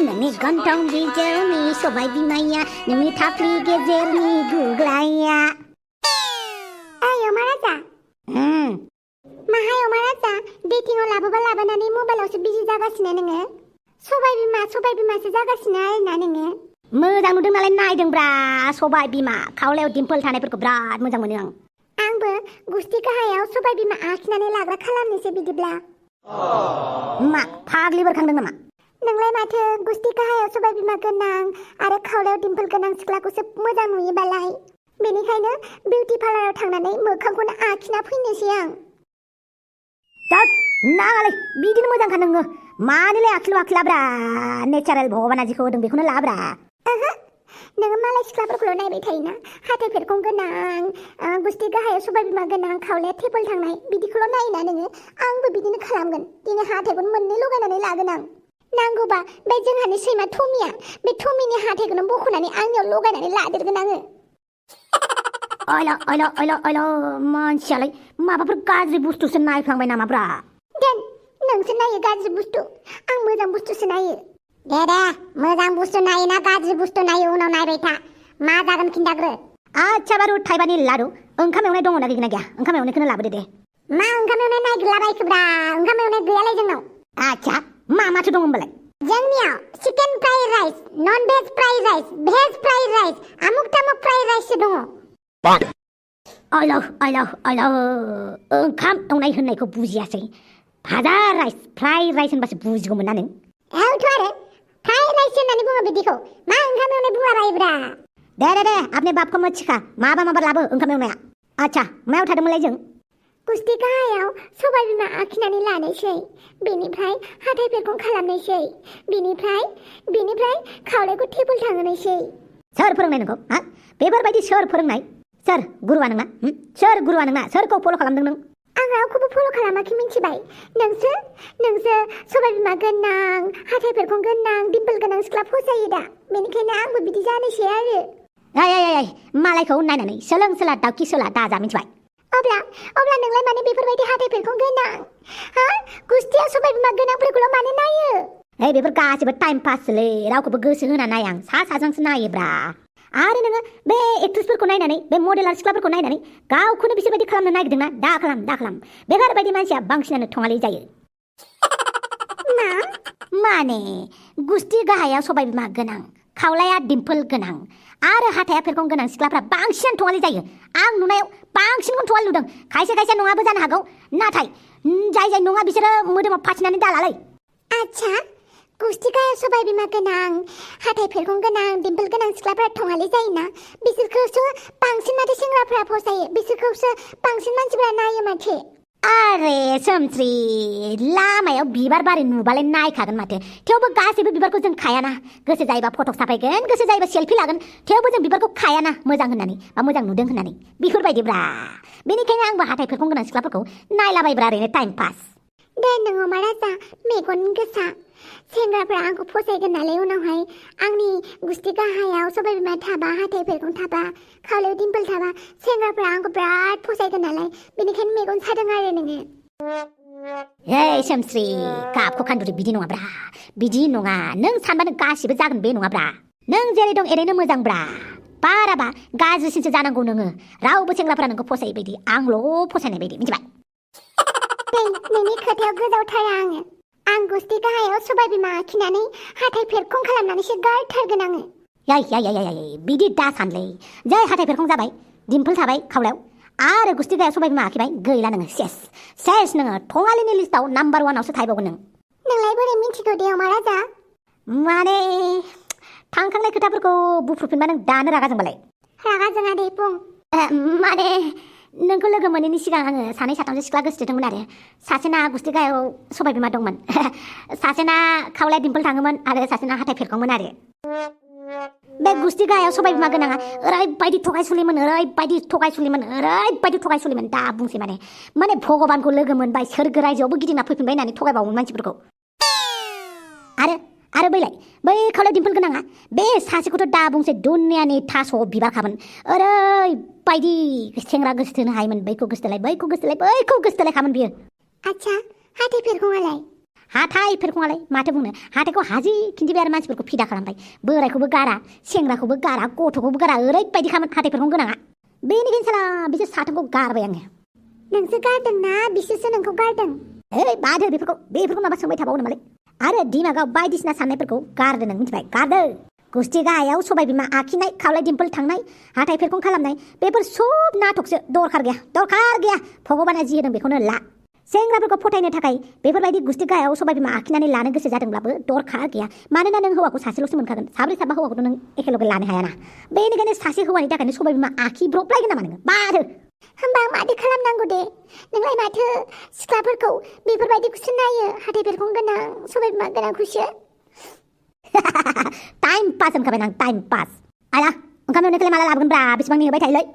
नोंनि गन्थं बिजौनि सबाय बिमाया नोंनि थाफ्लि गेजेरनि गुग्लाया ओइ अमाराजा माहाय अमाराजा डेटिंआव लाबोबा लाबोनानै मबाइलावसो बिजि जागासिनो नोङो सबाय बिमासो जागासिनो आरोना नोङो मोजां नुदों नालाय नायदोंब्रा सबाय बिमा खावलायाव दिम्पल थानायफोरखौ बिराद मोजां मोनो आंबो गुस्ति गाहायाव सबाय बिमा आखिनानै लाग्रा खालामनोसै बिदिब्ला मा फाग्लि बोरखांदों नामा नोंलाय माथो गुस्ति गाहायाव सबाय बिमा गोनां आरो खावलायाव दिम्पल गोनां सिख्लाखौसो मोजां नुयोबालाय बेनिखायनो बिउटि पार्लाराव थांनानै मोखांखौनो आखिना फैनोसै आं तात नाङालै बिदिनो मोजांखा नोङो मानोलाय आखिलाब्रा नेचारेल भगबाना जिखौ होदों बेखौनो लाब्रा नोङो मालाय सिख्लाफोरखौल' नायबाय थायोना हाथाय फेरखं गोनां गुस्ति गाहायाव सबाय बिमा गोनां खावलाया टेबोल थांनाय बिदिखौल' नायोना नोङो आंबो बिदिनो खालामगोन दिनै हाथायखौनो मोननै लगायनानै लागोन आं नांगौबा बे जोंहानि सैमा टमिया बे टमिनि हाथायखौनो बख'नानै आंनियाव लगायनानै लादेरगोन आङो अयला मानसियालाय माबाफोर गाज्रि बुस्थुसो नायफ्लांबाय नामाब्रा देन नोंसो नायो गाज्रि बुस्थु आं मोजां बुस्थुसो नायो दे मोजां बुस्थु नायो ना गाज्रि बुस्थु नायो उनाव नायबाय था मा जागोन खिन्थाग्रो आच्छा बारु थाइबानि लारु ओंखाम एवनाय दङ ना गैया ओंखाम एवनायखौनो लाबोदो दे मा ओंखाम एवनाय नायगिरलाबायखोब्रा ओंखाम एवनाय गैयालाय जोंनाव आच्छा माथो दङ होमबालाय जोंनियाव चिकेन फ्राइड राइस नन भेज फ्राइड राइस भेज फ्राइड राइस आमुक तामुक फ्राइड राइससो दङ अयलाव ओंखाम एवनाय होननायखौ बुजियासै भाजा राइस फ्राइड राइस होनबासो बुजिगौमोन ना नों औथ' आरो फ्राइड राइस होननानै बुङो बिदिखौ मा ओंखाम एवनाय बुंलाबायोब्रा दे आपने बापखौ मोथिखा माबा लाबो ओंखाम एवनाया आच्छा मायाव थादोंमोनलाय जों गुस्ति गाहायाव सबाय बिमा आखिनानै लानोसै बेनिफ्राय हाथाय फेरखं खालामनोसै बेनिफ्राय खावलायखौ टेबोल थांहोनोसै सोर फोरोंनाय नोंखौ हा बेफोरबायदि सोर फोरोंनाय सोर गुरुवा नोंना सोरखौ फल' खालामदों नों आं रावखौबो फल' खालामाखै मिथिबाय नोंसो सबाय बिमा गोनां हाथाय फेरखं गोनां दिम्पल गोनां सिख्ला फसायो दा बेनिखायनो आंबो बिदि जानोसै आरो मालायखौ नायनानै सोलों सोला दाउखि सोला दाजा मिथिबाय अब्ला नोंलाय माने बेफोरबायदि हाथाय फेरखं गोनां हा गुस्तिया सबाय बिमा गोनांफोरखौल' मानो नायो बेफोर गासिबो टाइम पासलै रावखौबो गोसो होना नाया आं साजोंसो नायोब्रा आरो नोङो बे एक्ट्रेसफोरखौ नायनानै बे मडेलार सिख्लाफोरखौ नायनानै गावखौनो बिसोरबायदि खालामनो नागिरदोंना दा खालाम बेफोरबायदि मानसिया बांसिनानो थङालि जायो माने गुस्ति गाहायाव सबाय बिमा गोनां खावलाया दिम्पल गोनां आरो हाथाया फेरखं गोनां सिख्लाफ्रा बांसिनानो थङालि जायो आं नुनायाव बांसिनखौनो थङालि नुदों खायसे नङाबो जानो हागौ नाथाय जाय नङा बिसोरो मोदोमाव फाथिनानै दालालै आच्छा गुस्ति गाहायाव सबाय बिमा गोनां हाथाय फेरखं गोनां दिम्पल गोनां सिख्लाफ्रा थङालि जायोना बिसोरखौसो बांसिन माथो सेंग्राफ्रा फसायो बिसोरखौसो बांसिन मानसिफ्रा नायो माथो आरे सोमस्रि लामायाव बिबार बारि नुबालाय नायखागोन माथो थेवबो गासैबो बिबारखौ जों खायाना गोसो जायोबा फट' साफायगोन गोसो जायोबा सेल्फि लागोन थेवबो जों बिबारखौ खायाना मोजां होननानै बा मोजां नुदों होननानै बेफोरबायदिब्रा बेनिखायनो आंबो हाथाय फेरखं गोनां सिख्लाफोरखौ नायलाबायब्रा ओरैनो टाइम पास दे नों अमाराजा मेगन गोसा सेंग्राफ्रा आंखौ फसायगोन नालाय उनावहाय आंनि गुस्ति गाहायाव सबाय बिमा थाबा हाथाय फेरखं थाबा खावलायाव दिम्पल थाबा सेंग्राफ्रा आंखौ बिराद फसायगोन नालाय बेनिखायनो मेगन सादों आरो नोङो सोमस्रि गाबखौ खान्दुरि बिदि नङा नों सानबानो गासिबो जागोन बे नङाब्रा नों जेरै दं एरैनो मोजांब्रा बाराबा गाज्रिसिनसो जानांगौ नोङो रावबो सेंग्राफ्रा नोंखौ फसायै बायदि आंल' फसायनाय बायदि मिथिबाय नोंनि खोथायाव गोजावथारा आं गुस्ति गाहायाव सबाय बिमा आखिनानै हाथाय फेरखं खालामनानैसो गारथारगोन आङो बिदि दा सानलै जै हाथाय फेरखं जाबाय दिम्पल थाबाय खावलायाव आरो गुस्ति गाहायाव सबाय बिमा आखिबाय गैला नोङो सेस नोङो थङालिनि लिस्टआव नाम्बार 1आवसो थायबावगोन नोंलाय बोरै मिथिगौ दे अमाराजा माने थांखांनाय खोथाफोरखौ बुफ्रुफिनबा नों दानो रागा जोंबालाय रागा जोङा दे बुं माने नोंखौ लोगो मोनैनि सिगां आङो सानै साथामसो सिख्ला गोसोथोदोंमोन आरो सासेना गुस्ति गाहायाव सबाय बिमा दंमोन सासेना खावलाया दिम्पल थाङोमोन आरो सासेना हाथाय फेरखंमोन आरो बे गुस्ति गाहायाव सबाय बिमा गोनाङा ओरैबायदि थगायसुलिमोन दा बुंसै माने भगबानखौ लोगो मोनबाय सोरगो रायजोआवबो गिदिंना फैफिनबाय होननानै थगायबावोमोन मानसिफोरखौ आरो बै खावलायाव दिम्पल गोनाङा बे सासेखौथ' दा बुंसै दुनियानि थास' बिबारखामोन ओरैबायदि सेंग्रा गोसोथोनो हायोमोन बैखौ गोसोथोलाय खामोन बियो आच्छा हाथाय फेरखङालाय हाथाय फेरखङालाय माथो बुंनो हाथायखौ हाजि खिन्थिबाय आरो मानसिफोरखौ फिदा खालामबाय बोरायखौबो गारा सेंग्राखौबो गारा गथ'खौबो गारा ओरैबायदिखामोन हाथाय फेरखं गोनाङा बेनिखायनो साला बिसोर साथामखौ गारबाय आङो नोंसो गारदोंना बिसोरसो नोंखौ गारदों ओइ बादो बेफोरखौ माबा सोंबाय थाबावो नामालै आरो दिमागाव बायदिसिना साननायफोरखौ गारदो नों मिथिबाय गारदो गुस्थि गाहायाव सबाय बिमा आखिनाय खावलाय दिम्पल थांनाय हाथाय फेरखं खालामनाय बेफोर सब नाटकसो दरखार गैया भगबाना जि होदों बेखौनो ला सेंग्राफोरखौ फोथायनो थाखाय बेफोरबायदि गुस्थि गाहायाव सबाय बिमा आखिनानै लानो गोसो जादोंब्लाबो दरखार गैया मानोना नों हौवाखौ सासेल'सो मोनखागोन साब्रै साबा हौवाखौथ' नों एखेलगे लानो हायाना बेनिखायनो सासे हौवानि थाखायनो सबाय बिमा आखिब्रबलायगोन नामा नोङो बादो होमबा माथो खालामनांगौ दे नोंलाय माथो सिख्लाफोरखौ बेफोरबायदिखौसो नायो हाथाय फेरखं गोनां सबाय बिमा गोनांखौसो टाइम पास होनखाबाय आं टाइम पास आया ओंखाम एवनायखौलाय माला लाबोगोनब्रा बेसेबां नेबाय थायोलै